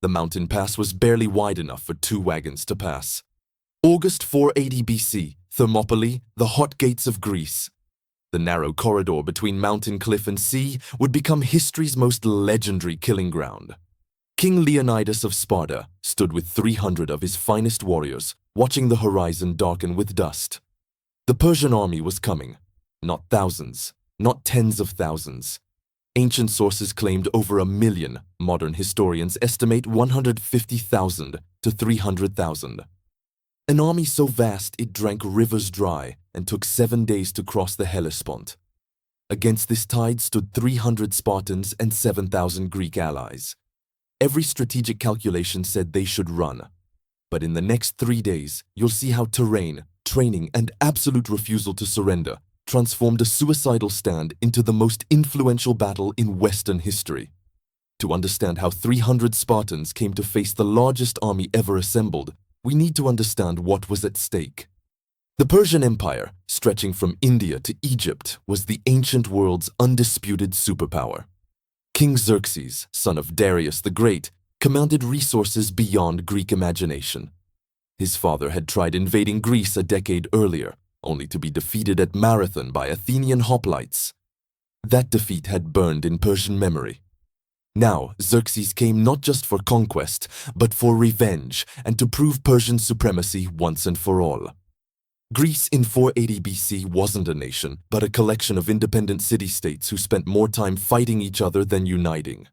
The mountain pass was barely wide enough for 2 wagons to pass. August 480 BC, Thermopylae, the hot gates of Greece. The narrow corridor between mountain cliff and sea would become history's most legendary killing ground. King Leonidas of Sparta stood with 300 of his finest warriors, watching the horizon darken with dust. The Persian army was coming. Not thousands, not tens of thousands. Ancient sources claimed over 1 million. Modern historians estimate 150,000 to 300,000. An army so vast it drank rivers dry and took 7 days to cross the Hellespont. Against this tide stood 300 Spartans and 7,000 Greek allies. Every strategic calculation said they should run. But in the next 3 days, you'll see how terrain, training, and absolute refusal to surrender transformed a suicidal stand into the most influential battle in Western history. To understand how 300 Spartans came to face the largest army ever assembled, we need to understand what was at stake. The Persian Empire, stretching from India to Egypt, was the ancient world's undisputed superpower. King Xerxes, son of Darius the Great, commanded resources beyond Greek imagination. His father had tried invading Greece a decade earlier, only to be defeated at Marathon by Athenian hoplites. That defeat had burned in Persian memory. Now, Xerxes came not just for conquest, but for revenge and to prove Persian supremacy once and for all. Greece in 480 BC wasn't a nation, but a collection of independent city-states who spent more time fighting each other than uniting.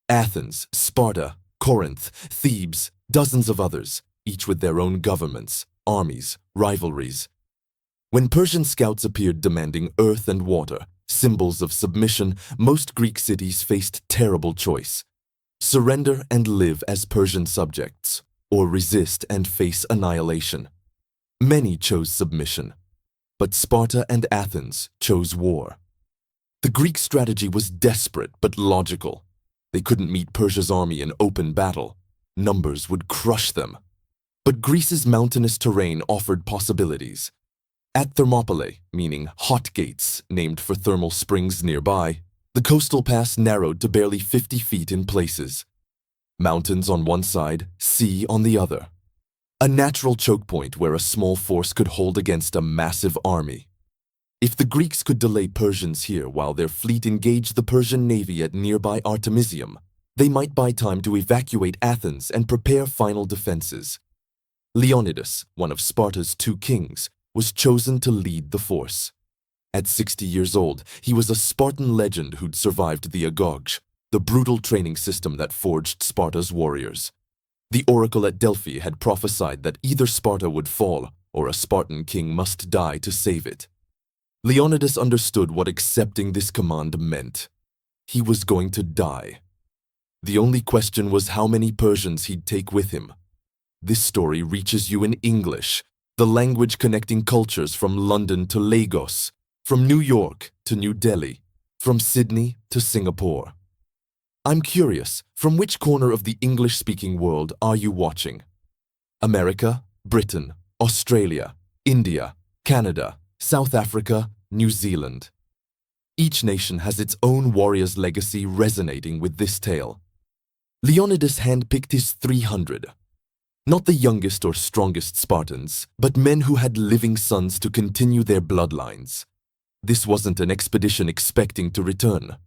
Athens, Sparta, Corinth, Thebes, dozens of others, each with their own governments, armies, rivalries. When Persian scouts appeared demanding earth and water, symbols of submission, most Greek cities faced terrible choice: surrender and live as Persian subjects, or resist and face annihilation. Many chose submission, but Sparta and Athens chose war. The Greek strategy was desperate but logical. They couldn't meet Persia's army in open battle. Numbers would crush them. But Greece's mountainous terrain offered possibilities. At Thermopylae, meaning hot gates, named for thermal springs nearby, the coastal pass narrowed to barely 50 feet in places. Mountains on one side, sea on the other. A natural choke point where a small force could hold against a massive army. If the Greeks could delay Persians here while their fleet engaged the Persian navy at nearby Artemisium, they might buy time to evacuate Athens and prepare final defenses. Leonidas, one of Sparta's 2 kings, was chosen to lead the force. At 60 years old, he was a Spartan legend who'd survived the Agog, the brutal training system that forged Sparta's warriors. The oracle at Delphi had prophesied that either Sparta would fall or a Spartan king must die to save it. Leonidas understood what accepting this command meant. He was going to die. The only question was how many Persians he'd take with him. This story reaches you in English, the language connecting cultures from London to Lagos, from New York to New Delhi, from Sydney to Singapore. I'm curious, from which corner of the English-speaking world are you watching? America, Britain, Australia, India, Canada, South Africa, New Zealand. Each nation has its own warrior's legacy resonating with this tale. Leonidas handpicked his 300. Not the youngest or strongest Spartans, but men who had living sons to continue their bloodlines. This wasn't an expedition expecting to return.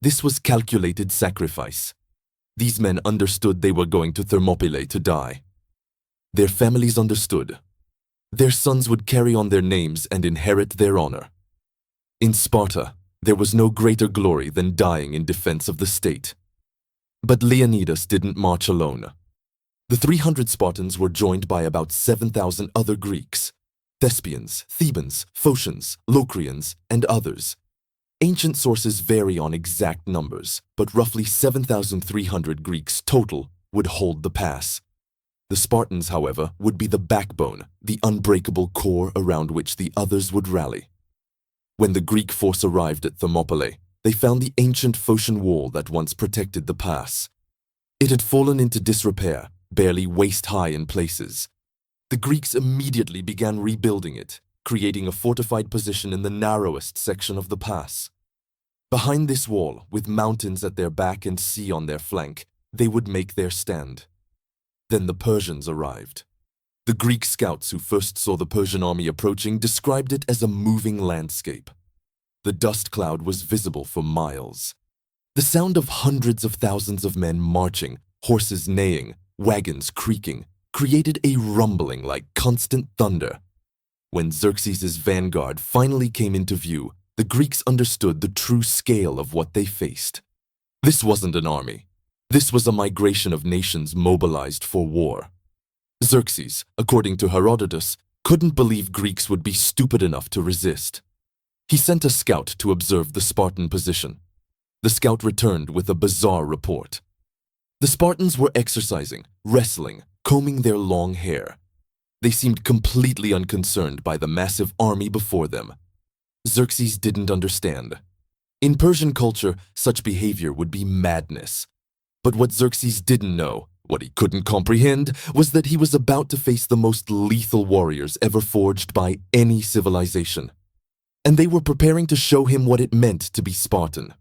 This was calculated sacrifice. These men understood they were going to Thermopylae to die. Their families understood. Their sons would carry on their names and inherit their honor. In Sparta, there was no greater glory than dying in defense of the state. But Leonidas didn't march alone. The 300 Spartans were joined by about 7,000 other Greeks: Thespians, Thebans, Phocians, Locrians, and others. Ancient sources vary on exact numbers, but roughly 7,300 Greeks total would hold the pass. The Spartans, however, would be the backbone, the unbreakable core around which the others would rally. When the Greek force arrived at Thermopylae, they found the ancient Phocian wall that once protected the pass. It had fallen into disrepair, barely waist-high in places. The Greeks immediately began rebuilding it, creating a fortified position in the narrowest section of the pass. Behind this wall, with mountains at their back and sea on their flank, they would make their stand. Then the Persians arrived. The Greek scouts who first saw the Persian army approaching described it as a moving landscape. The dust cloud was visible for miles. The sound of hundreds of thousands of men marching, horses neighing, wagons creaking, created a rumbling like constant thunder. When Xerxes' vanguard finally came into view, the Greeks understood the true scale of what they faced. This wasn't an army. This was a migration of nations mobilized for war. Xerxes, according to Herodotus, couldn't believe Greeks would be stupid enough to resist. He sent a scout to observe the Spartan position. The scout returned with a bizarre report. The Spartans were exercising, wrestling, combing their long hair. They seemed completely unconcerned by the massive army before them. Xerxes didn't understand. In Persian culture, such behavior would be madness. But what Xerxes didn't know, what he couldn't comprehend, was that he was about to face the most lethal warriors ever forged by any civilization. And they were preparing to show him what it meant to be Spartan.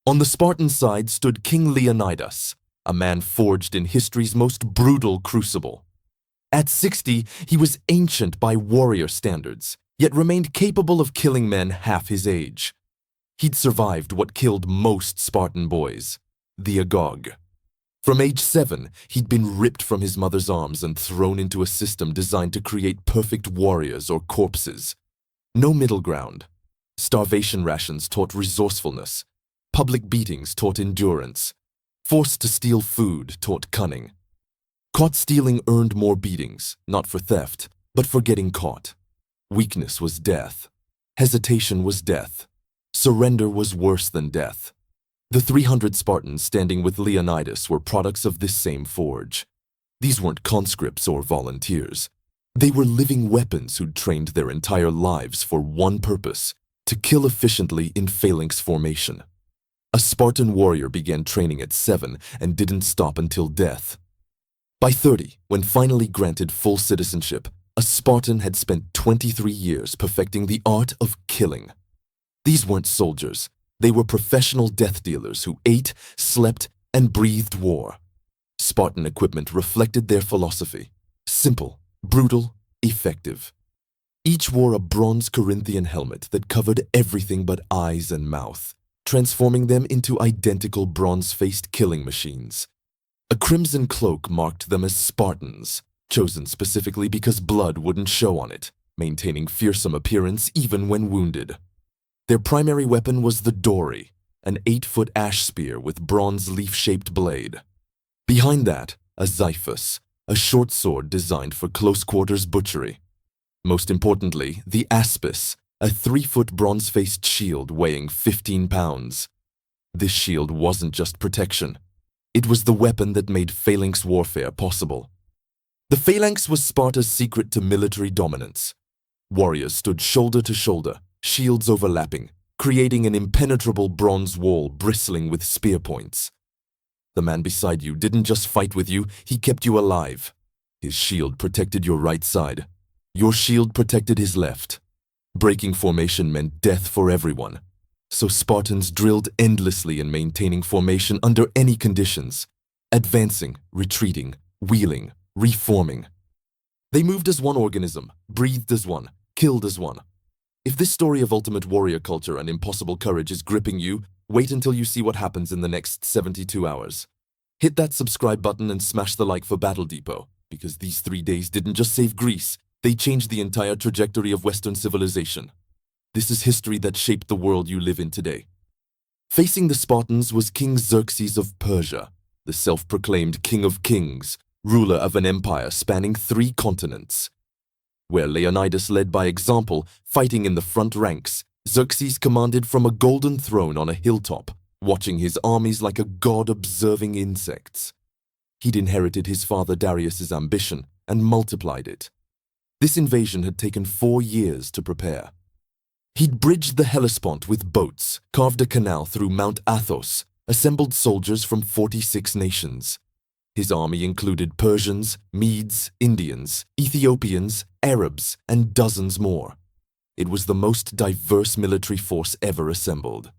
On the Spartan side stood King Leonidas, a man forged in history's most brutal crucible. At 60, he was ancient by warrior standards, yet remained capable of killing men half his age. He'd survived what killed most Spartan boys, the agog. From age 7, he'd been ripped from his mother's arms and thrown into a system designed to create perfect warriors or corpses. No middle ground. Starvation rations taught resourcefulness. Public beatings taught endurance. Forced to steal food taught cunning. Caught stealing earned more beatings, not for theft, but for getting caught. Weakness was death. Hesitation was death. Surrender was worse than death. The 300 Spartans standing with Leonidas were products of this same forge. These weren't conscripts or volunteers. They were living weapons who'd trained their entire lives for one purpose: to kill efficiently in phalanx formation. A Spartan warrior began training at 7 and didn't stop until death. By 30, when finally granted full citizenship, a Spartan had spent 23 years perfecting the art of killing. These weren't soldiers. They were professional death dealers who ate, slept, and breathed war. Spartan equipment reflected their philosophy: simple, brutal, effective. Each wore a bronze Corinthian helmet that covered everything but eyes and mouth, transforming them into identical bronze-faced killing machines. A crimson cloak marked them as Spartans, chosen specifically because blood wouldn't show on it, maintaining fearsome appearance even when wounded. Their primary weapon was the dory, an 8-foot ash spear with bronze leaf-shaped blade. Behind that, a xiphus, a short sword designed for close-quarters butchery. Most importantly, the aspis, a 3-foot bronze-faced shield weighing 15 pounds. This shield wasn't just protection. It was the weapon that made phalanx warfare possible. The phalanx was Sparta's secret to military dominance. Warriors stood shoulder to shoulder, shields overlapping, creating an impenetrable bronze wall bristling with spear points. The man beside you didn't just fight with you, he kept you alive. His shield protected your right side. Your shield protected his left. Breaking formation meant death for everyone. So Spartans drilled endlessly in maintaining formation under any conditions, advancing, retreating, wheeling, reforming. They moved as one organism, breathed as one, killed as one. If this story of ultimate warrior culture and impossible courage is gripping you, wait until you see what happens in the next 72 hours. Hit that subscribe button and smash the like for Battle Depot, because these 3 days didn't just save Greece, they changed the entire trajectory of Western civilization. This is history that shaped the world you live in today. Facing the Spartans was King Xerxes of Persia, the self-proclaimed King of Kings, ruler of an empire spanning 3 continents. Where Leonidas led by example, fighting in the front ranks, Xerxes commanded from a golden throne on a hilltop, watching his armies like a god observing insects. He'd inherited his father Darius's ambition and multiplied it. This invasion had taken 4 years to prepare. He'd bridged the Hellespont with boats, carved a canal through Mount Athos, assembled soldiers from 46 nations. His army included Persians, Medes, Indians, Ethiopians, Arabs, and dozens more. It was the most diverse military force ever assembled.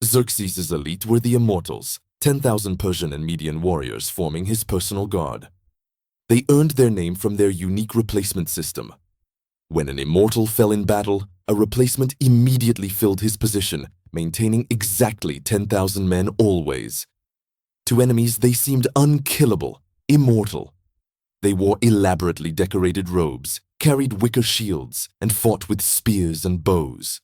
Xerxes' elite were the Immortals, 10,000 Persian and Median warriors forming his personal guard. They earned their name from their unique replacement system. When an immortal fell in battle, a replacement immediately filled his position, maintaining exactly 10,000 men always. To enemies, they seemed unkillable, immortal. They wore elaborately decorated robes, carried wicker shields, and fought with spears and bows.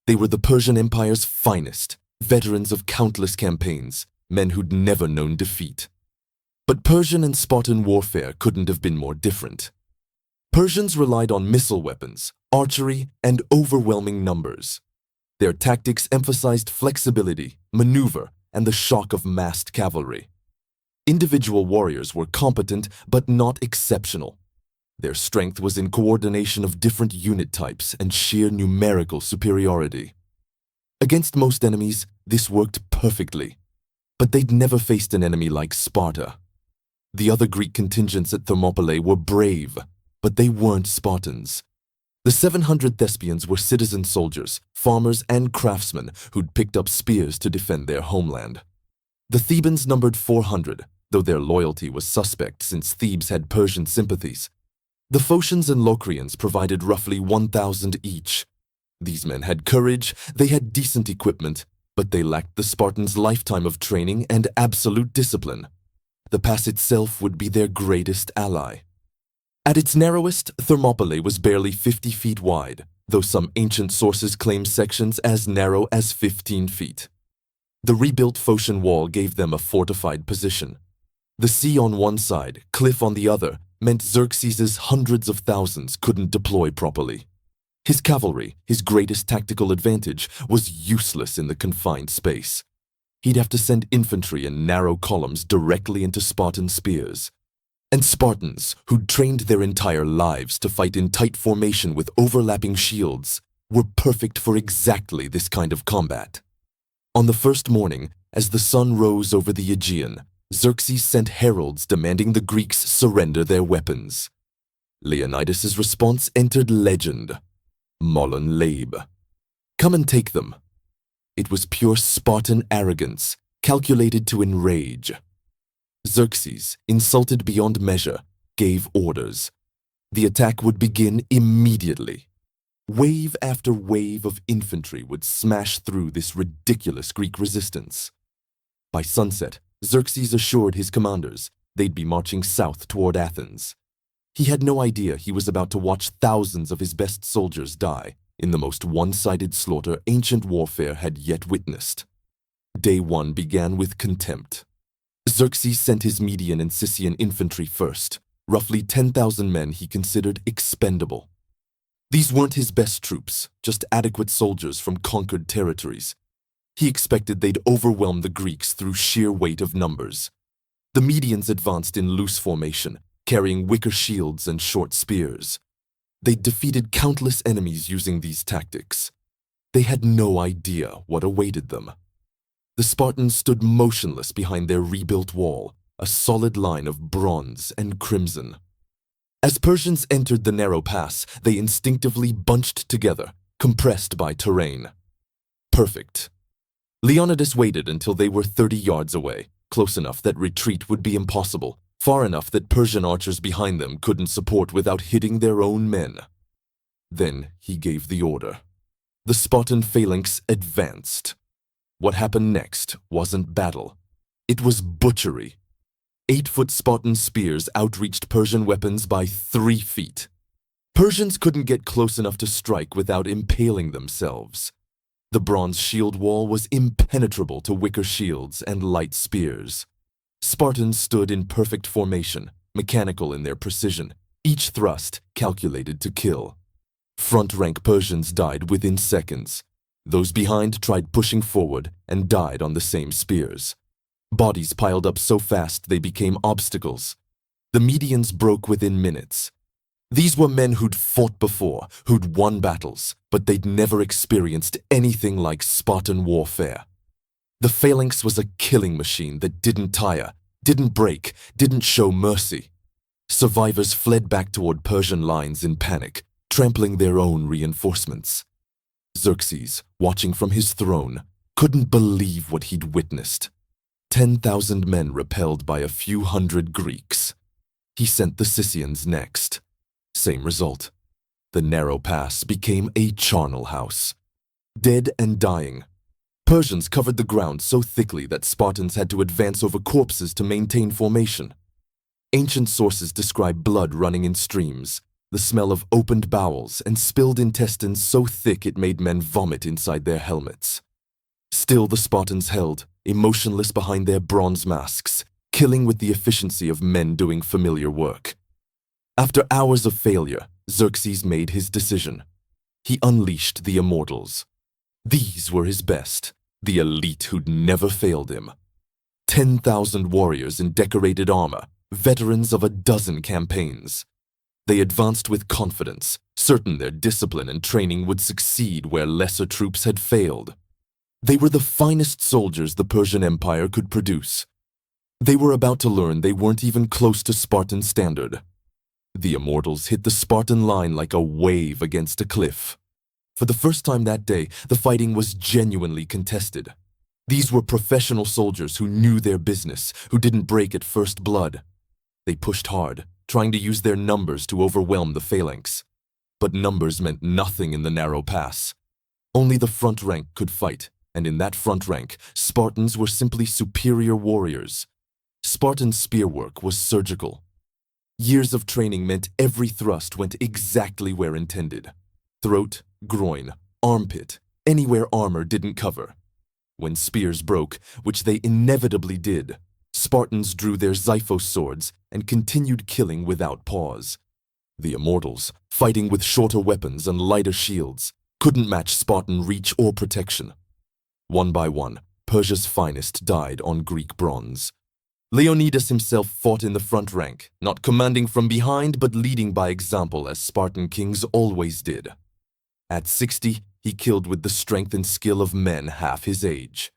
They were the Persian Empire's finest, veterans of countless campaigns, men who'd never known defeat. But Persian and Spartan warfare couldn't have been more different. Persians relied on missile weapons, archery, and overwhelming numbers. Their tactics emphasized flexibility, maneuver, and the shock of massed cavalry. Individual warriors were competent but not exceptional. Their strength was in coordination of different unit types and sheer numerical superiority. Against most enemies, this worked perfectly. But they'd never faced an enemy like Sparta. The other Greek contingents at Thermopylae were brave, but they weren't Spartans. The 700 Thespians were citizen soldiers, farmers, and craftsmen who'd picked up spears to defend their homeland. The Thebans numbered 400, though their loyalty was suspect since Thebes had Persian sympathies. The Phocians and Locrians provided roughly 1,000 each. These men had courage, they had decent equipment, but they lacked the Spartans' lifetime of training and absolute discipline. The pass itself would be their greatest ally. At its narrowest, Thermopylae was barely 50 feet wide, though some ancient sources claim sections as narrow as 15 feet. The rebuilt Phocian wall gave them a fortified position. The sea on one side, cliff on the other, meant Xerxes' hundreds of thousands couldn't deploy properly. His cavalry, his greatest tactical advantage, was useless in the confined space. He'd have to send infantry in narrow columns directly into Spartan spears. And Spartans, who'd trained their entire lives to fight in tight formation with overlapping shields, were perfect for exactly this kind of combat. On the first morning, as the sun rose over the Aegean, Xerxes sent heralds demanding the Greeks surrender their weapons. Leonidas' response entered legend. Mollen Labe. Come and take them. It was pure Spartan arrogance, calculated to enrage. Xerxes, insulted beyond measure, gave orders. The attack would begin immediately. Wave after wave of infantry would smash through this ridiculous Greek resistance. By sunset, Xerxes assured his commanders they'd be marching south toward Athens. He had no idea he was about to watch thousands of his best soldiers die in the most one-sided slaughter ancient warfare had yet witnessed. Day one began with contempt. Xerxes sent his Median and Cissian infantry first, roughly 10,000 men he considered expendable. These weren't his best troops, just adequate soldiers from conquered territories. He expected they'd overwhelm the Greeks through sheer weight of numbers. The Medians advanced in loose formation, carrying wicker shields and short spears. They'd defeated countless enemies using these tactics. They had no idea what awaited them. The Spartans stood motionless behind their rebuilt wall, a solid line of bronze and crimson. As Persians entered the narrow pass, they instinctively bunched together, compressed by terrain. Perfect. Leonidas waited until they were 30 yards away, close enough that retreat would be impossible, far enough that Persian archers behind them couldn't support without hitting their own men. Then he gave the order. The Spartan phalanx advanced. What happened next wasn't battle. It was butchery. 8-foot Spartan spears outreached Persian weapons by 3 feet. Persians couldn't get close enough to strike without impaling themselves. The bronze shield wall was impenetrable to wicker shields and light spears. Spartans stood in perfect formation, mechanical in their precision, each thrust calculated to kill. Front-rank Persians died within seconds. Those behind tried pushing forward and died on the same spears. Bodies piled up so fast they became obstacles. The Medians broke within minutes. These were men who'd fought before, who'd won battles, but they'd never experienced anything like Spartan warfare. The phalanx was a killing machine that didn't tire, didn't break, didn't show mercy. Survivors fled back toward Persian lines in panic, trampling their own reinforcements. Xerxes, watching from his throne, couldn't believe what he'd witnessed. 10,000 men repelled by a few hundred Greeks. He sent the Cissians next. Same result. The narrow pass became a charnel house. Dead and dying. Persians covered the ground so thickly that Spartans had to advance over corpses to maintain formation. Ancient sources describe blood running in streams, the smell of opened bowels and spilled intestines so thick it made men vomit inside their helmets. Still the Spartans held, emotionless behind their bronze masks, killing with the efficiency of men doing familiar work. After hours of failure, Xerxes made his decision. He unleashed the Immortals. These were his best, the elite who'd never failed him. 10,000 warriors in decorated armor, veterans of a dozen campaigns. They advanced with confidence, certain their discipline and training would succeed where lesser troops had failed. They were the finest soldiers the Persian Empire could produce. They were about to learn they weren't even close to Spartan standard. The Immortals hit the Spartan line like a wave against a cliff. For the first time that day, the fighting was genuinely contested. These were professional soldiers who knew their business, who didn't break at first blood. They pushed hard, trying to use their numbers to overwhelm the phalanx. But numbers meant nothing in the narrow pass. Only the front rank could fight, and in that front rank, Spartans were simply superior warriors. Spartan spearwork was surgical. Years of training meant every thrust went exactly where intended. Throat, groin, armpit, anywhere armor didn't cover. When spears broke, which they inevitably did, Spartans drew their Xiphos swords and continued killing without pause. The Immortals, fighting with shorter weapons and lighter shields, couldn't match Spartan reach or protection. One by one, Persia's finest died on Greek bronze. Leonidas himself fought in the front rank, not commanding from behind but leading by example as Spartan kings always did. At 60, he killed with the strength and skill of men half his age.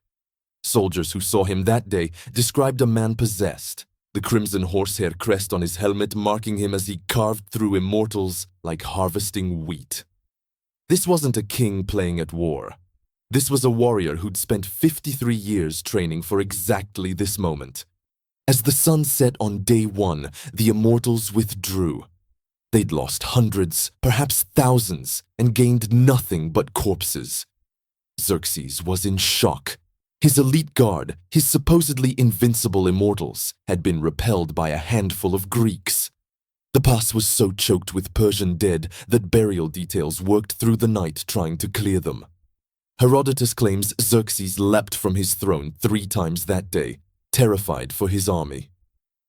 Soldiers who saw him that day described a man possessed, the crimson horsehair crest on his helmet marking him as he carved through Immortals like harvesting wheat. This wasn't a king playing at war. This was a warrior who'd spent 53 years training for exactly this moment. As the sun set on day one, the Immortals withdrew. They'd lost hundreds, perhaps thousands, and gained nothing but corpses. Xerxes was in shock. His elite guard, his supposedly invincible Immortals, had been repelled by a handful of Greeks. The pass was so choked with Persian dead that burial details worked through the night trying to clear them. Herodotus claims Xerxes leapt from his throne 3 times that day, terrified for his army.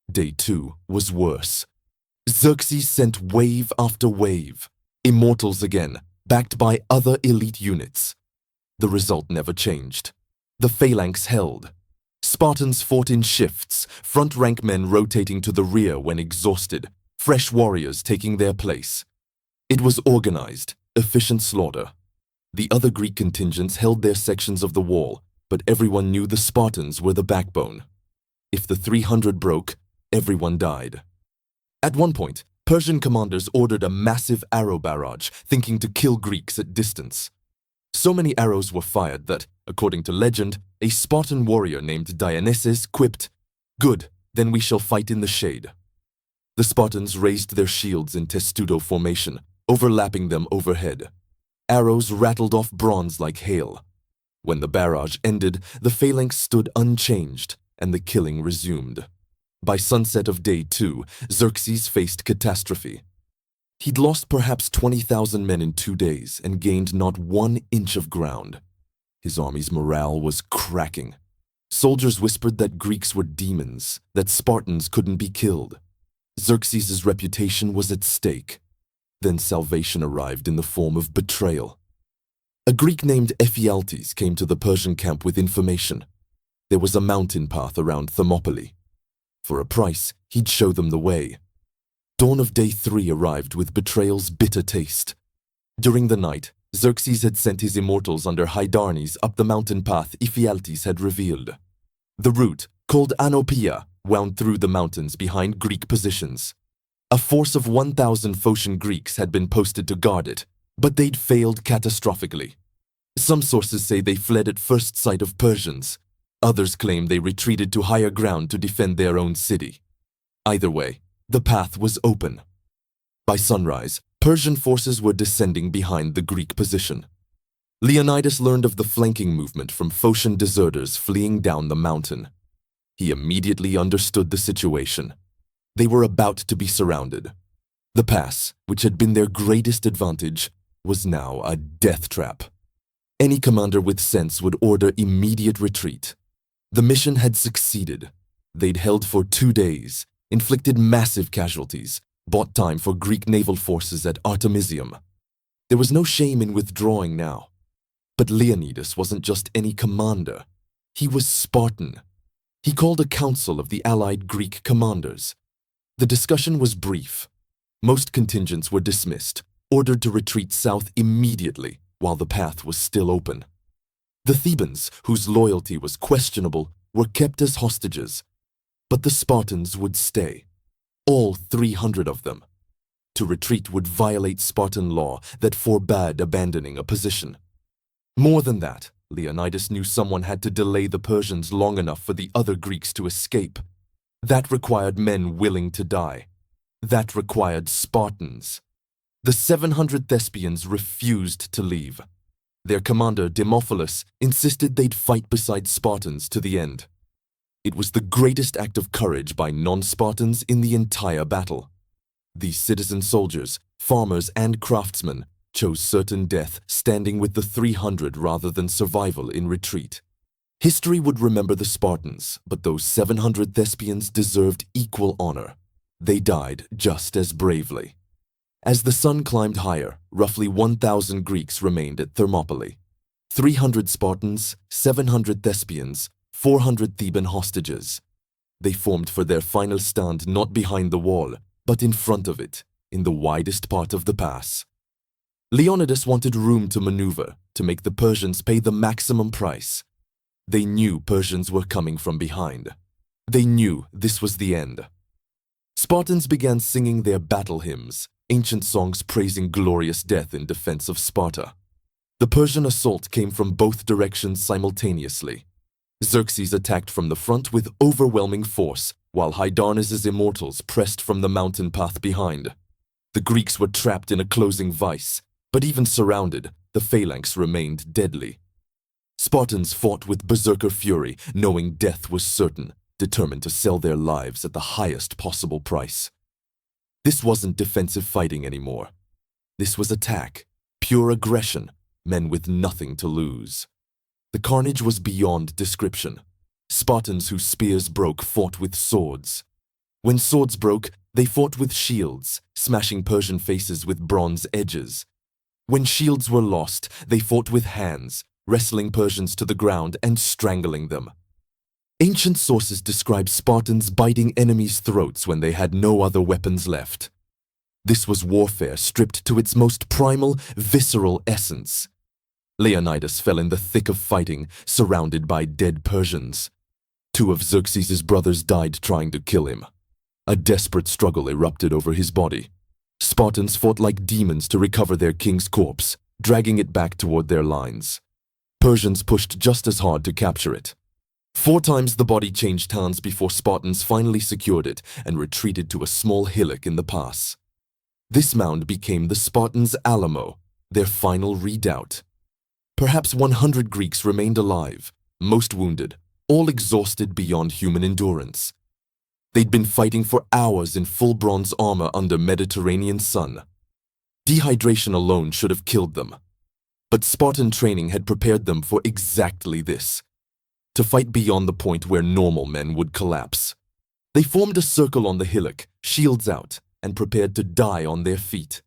Day 2 was worse. Xerxes sent wave after wave, Immortals again, backed by other elite units. The result never changed. The phalanx held. Spartans fought in shifts, front-rank men rotating to the rear when exhausted, fresh warriors taking their place. It was organized, efficient slaughter. The other Greek contingents held their sections of the wall, but everyone knew the Spartans were the backbone. If the 300 broke, everyone died. At one point, Persian commanders ordered a massive arrow barrage, thinking to kill Greeks at distance. So many arrows were fired that, according to legend, a Spartan warrior named Dionysus quipped, "Good, then we shall fight in the shade." The Spartans raised their shields in testudo formation, overlapping them overhead. Arrows rattled off bronze like hail. When the barrage ended, the phalanx stood unchanged, and the killing resumed. By sunset of day 2, Xerxes faced catastrophe. He'd lost perhaps 20,000 men in 2 days and gained not 1 inch of ground. His army's morale was cracking. Soldiers whispered that Greeks were demons, that Spartans couldn't be killed. Xerxes' reputation was at stake. Then salvation arrived in the form of betrayal. A Greek named Ephialtes came to the Persian camp with information. There was a mountain path around Thermopylae. For a price, he'd show them the way. Dawn of day 3 arrived with betrayal's bitter taste. During the night, Xerxes had sent his Immortals under Hydarnes up the mountain path Ephialtes had revealed. The route, called Anopeia, wound through the mountains behind Greek positions. A force of 1,000 Phocian Greeks had been posted to guard it, but they'd failed catastrophically. Some sources say they fled at first sight of Persians. Others claim they retreated to higher ground to defend their own city. Either way, the path was open. By sunrise, Persian forces were descending behind the Greek position. Leonidas learned of the flanking movement from Phocian deserters fleeing down the mountain. He immediately understood the situation. They were about to be surrounded. The pass, which had been their greatest advantage, was now a death trap. Any commander with sense would order immediate retreat. The mission had succeeded. They'd held for 2 days, inflicted massive casualties, bought time for Greek naval forces at Artemisium. There was no shame in withdrawing now. But Leonidas wasn't just any commander. He was Spartan. He called a council of the allied Greek commanders. The discussion was brief. Most contingents were dismissed, ordered to retreat south immediately while the path was still open. The Thebans, whose loyalty was questionable, were kept as hostages. But the Spartans would stay. All 300 of them. To retreat would violate Spartan law that forbade abandoning a position. More than that, Leonidas knew someone had to delay the Persians long enough for the other Greeks to escape. That required men willing to die. That required Spartans. The 700 Thespians refused to leave. Their commander, Thermopylae, insisted they'd fight beside Spartans to the end. It was the greatest act of courage by non-Spartans in the entire battle. These citizen soldiers, farmers and craftsmen, chose certain death standing with the 300 rather than survival in retreat. History would remember the Spartans, but those 700 Thespians deserved equal honor. They died just as bravely. As the sun climbed higher, roughly 1,000 Greeks remained at Thermopylae. 300 Spartans, 700 Thespians, 400 Theban hostages. They formed for their final stand not behind the wall, but in front of it, in the widest part of the pass. Leonidas wanted room to maneuver, to make the Persians pay the maximum price. They knew Persians were coming from behind. They knew this was the end. Spartans began singing their battle hymns, ancient songs praising glorious death in defense of Sparta. The Persian assault came from both directions simultaneously. Xerxes attacked from the front with overwhelming force, while Hydarnes's Immortals pressed from the mountain path behind. The Greeks were trapped in a closing vice, but even surrounded, the phalanx remained deadly. Spartans fought with berserker fury, knowing death was certain, determined to sell their lives at the highest possible price. This wasn't defensive fighting anymore. This was attack, pure aggression, men with nothing to lose. The carnage was beyond description. Spartans whose spears broke fought with swords. When swords broke, they fought with shields, smashing Persian faces with bronze edges. When shields were lost, they fought with hands, wrestling Persians to the ground and strangling them. Ancient sources describe Spartans biting enemies' throats when they had no other weapons left. This was warfare stripped to its most primal, visceral essence. Leonidas fell in the thick of fighting, surrounded by dead Persians. 2 of Xerxes' brothers died trying to kill him. A desperate struggle erupted over his body. Spartans fought like demons to recover their king's corpse, dragging it back toward their lines. Persians pushed just as hard to capture it. 4 times the body changed hands before Spartans finally secured it and retreated to a small hillock in the pass. This mound became the Spartans' Alamo, their final redoubt. Perhaps 100 Greeks remained alive, most wounded, all exhausted beyond human endurance. They'd been fighting for hours in full bronze armor under Mediterranean sun. Dehydration alone should have killed them. But Spartan training had prepared them for exactly this. To fight beyond the point where normal men would collapse. They formed a circle on the hillock, shields out, and prepared to die on their feet.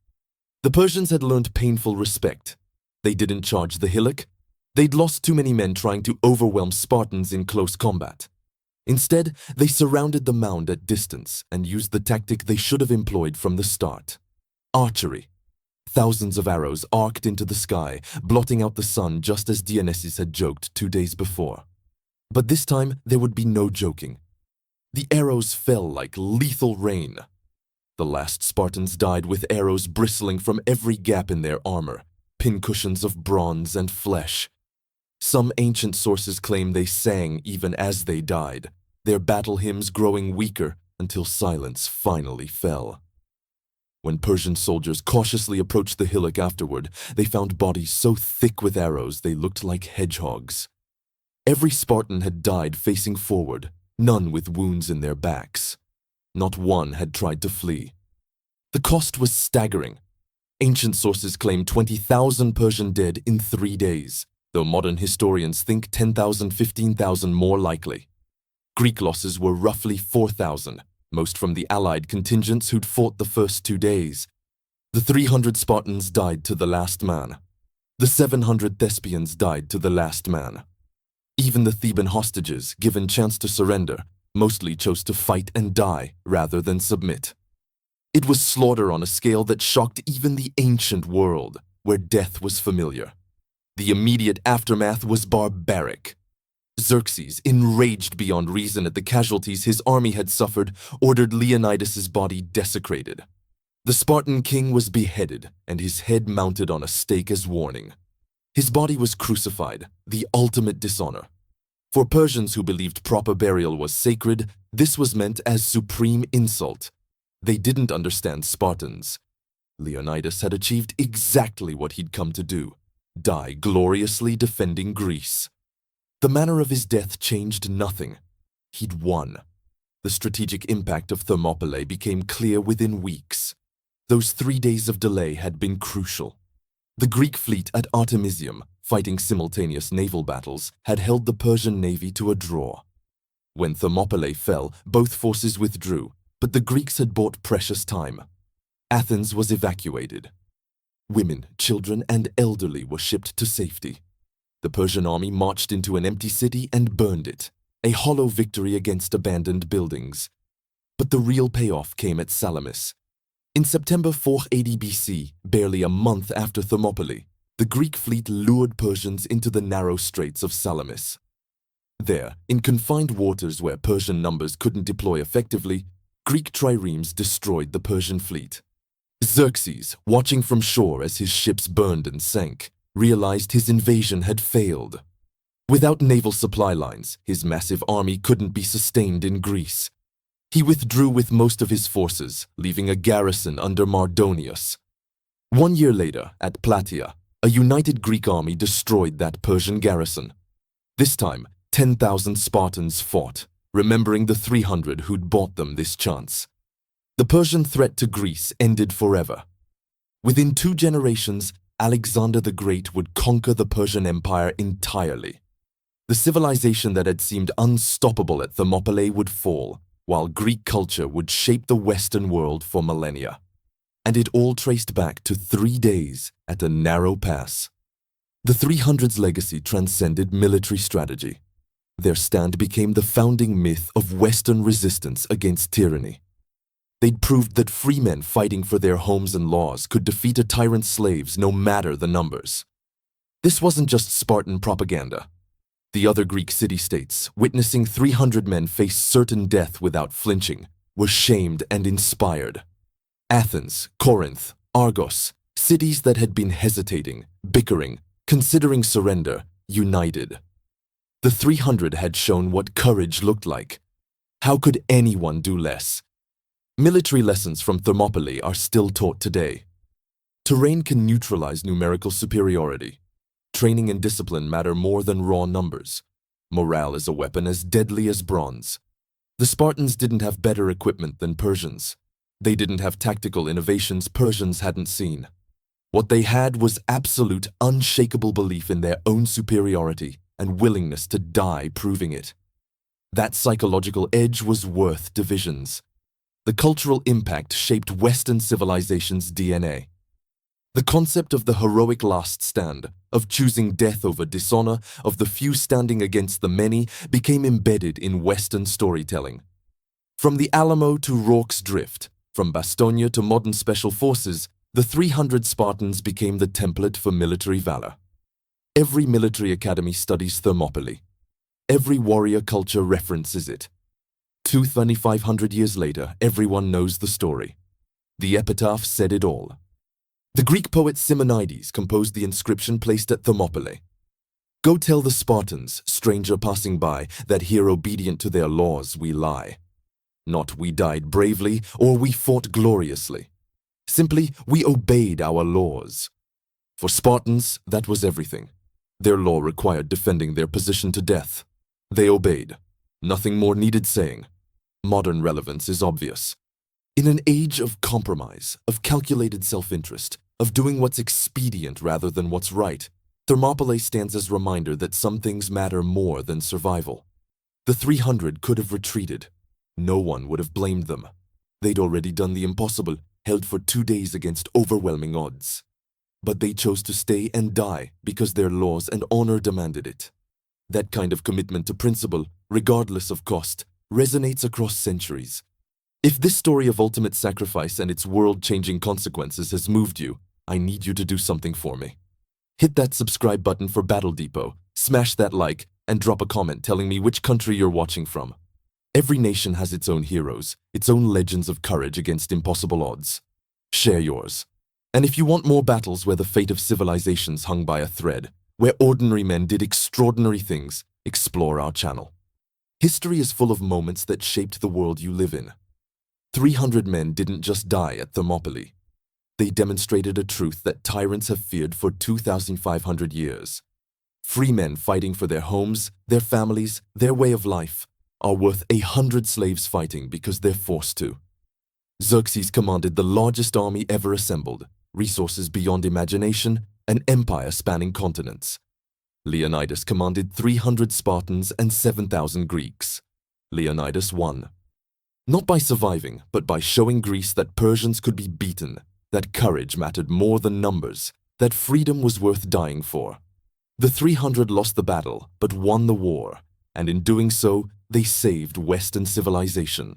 The Persians had learned painful respect. They didn't charge the hillock. They'd lost too many men trying to overwhelm Spartans in close combat. Instead, they surrounded the mound at distance and used the tactic they should have employed from the start. Archery. Thousands of arrows arced into the sky, blotting out the sun just as Dionysus had joked 2 days before. But this time, there would be no joking. The arrows fell like lethal rain. The last Spartans died with arrows bristling from every gap in their armor, pincushions of bronze and flesh. Some ancient sources claim they sang even as they died, their battle hymns growing weaker until silence finally fell. When Persian soldiers cautiously approached the hillock afterward, they found bodies so thick with arrows they looked like hedgehogs. Every Spartan had died facing forward, none with wounds in their backs. Not one had tried to flee. The cost was staggering. Ancient sources claim 20,000 Persian dead in 3 days, though modern historians think 10,000, 15,000 more likely. Greek losses were roughly 4,000, most from the allied contingents who'd fought the first 2 days. The 300 Spartans died to the last man. The 700 Thespians died to the last man. Even the Theban hostages, given chance to surrender, mostly chose to fight and die rather than submit. It was slaughter on a scale that shocked even the ancient world, where death was familiar. The immediate aftermath was barbaric. Xerxes, enraged beyond reason at the casualties his army had suffered, ordered Leonidas's body desecrated. The Spartan king was beheaded and his head mounted on a stake as warning. His body was crucified, the ultimate dishonor. For Persians who believed proper burial was sacred, this was meant as supreme insult. They didn't understand Spartans. Leonidas had achieved exactly what he'd come to do: die gloriously defending Greece. The manner of his death changed nothing. He'd won. The strategic impact of Thermopylae became clear within weeks. Those 3 days of delay had been crucial. The Greek fleet at Artemisium, fighting simultaneous naval battles, had held the Persian navy to a draw. When Thermopylae fell, both forces withdrew, but the Greeks had bought precious time. Athens was evacuated. Women, children, and elderly were shipped to safety. The Persian army marched into an empty city and burned it, a hollow victory against abandoned buildings. But the real payoff came at Salamis. In September 480 BC, barely a month after Thermopylae, the Greek fleet lured Persians into the narrow straits of Salamis. There, in confined waters where Persian numbers couldn't deploy effectively, Greek triremes destroyed the Persian fleet. Xerxes, watching from shore as his ships burned and sank, realized his invasion had failed. Without naval supply lines, his massive army couldn't be sustained in Greece. He withdrew with most of his forces, leaving a garrison under Mardonius. 1 year later, at Plataea, a united Greek army destroyed that Persian garrison. This time, 10,000 Spartans fought, remembering the 300 who'd bought them this chance. The Persian threat to Greece ended forever. Within 2 generations, Alexander the Great would conquer the Persian Empire entirely. The civilization that had seemed unstoppable at Thermopylae would fall, while Greek culture would shape the Western world for millennia. And it all traced back to 3 days at a narrow pass. The 300's legacy transcended military strategy. Their stand became the founding myth of Western resistance against tyranny. They'd proved that free men fighting for their homes and laws could defeat a tyrant's slaves no matter the numbers. This wasn't just Spartan propaganda. The other Greek city-states, witnessing 300 men face certain death without flinching, were shamed and inspired. Athens, Corinth, Argos, cities that had been hesitating, bickering, considering surrender, united. The 300 had shown what courage looked like. How could anyone do less? Military lessons from Thermopylae are still taught today. Terrain can neutralize numerical superiority. Training and discipline matter more than raw numbers. Morale is a weapon as deadly as bronze. The Spartans didn't have better equipment than Persians. They didn't have tactical innovations Persians hadn't seen. What they had was absolute, unshakable belief in their own superiority and willingness to die proving it. That psychological edge was worth divisions. The cultural impact shaped Western civilization's DNA. The concept of the heroic last stand, of choosing death over dishonor, of the few standing against the many, became embedded in Western storytelling. From the Alamo to Rorke's Drift, from Bastonia to modern special forces, the 300 Spartans became the template for military valor. Every military academy studies Thermopylae. Every warrior culture references it. 2,500 years later, everyone knows the story. The epitaph said it all. The Greek poet Simonides composed the inscription placed at Thermopylae. Go tell the Spartans, stranger passing by, that here obedient to their laws we lie. Not we died bravely, or we fought gloriously. Simply, we obeyed our laws. For Spartans, that was everything. Their law required defending their position to death. They obeyed. Nothing more needed saying. Modern relevance is obvious. In an age of compromise, of calculated self-interest, of doing what's expedient rather than what's right, Thermopylae stands as a reminder that some things matter more than survival. The 300 could have retreated. No one would have blamed them. They'd already done the impossible, held for 2 days against overwhelming odds. But they chose to stay and die because their laws and honor demanded it. That kind of commitment to principle, regardless of cost, resonates across centuries. If this story of ultimate sacrifice and its world-changing consequences has moved you, I need you to do something for me. Hit that subscribe button for Battle Depot, smash that like, and drop a comment telling me which country you're watching from. Every nation has its own heroes, its own legends of courage against impossible odds. Share yours. And if you want more battles where the fate of civilizations hung by a thread, where ordinary men did extraordinary things, explore our channel. History is full of moments that shaped the world you live in. 300 men didn't just die at Thermopylae. They demonstrated a truth that tyrants have feared for 2,500 years. Free men fighting for their homes, their families, their way of life, are worth 100 slaves fighting because they're forced to. Xerxes commanded the largest army ever assembled, resources beyond imagination, an empire spanning continents. Leonidas commanded 300 Spartans and 7,000 Greeks. Leonidas won. Not by surviving, but by showing Greece that Persians could be beaten, that courage mattered more than numbers, that freedom was worth dying for. The 300 lost the battle, but won the war, and in doing so, they saved Western civilization.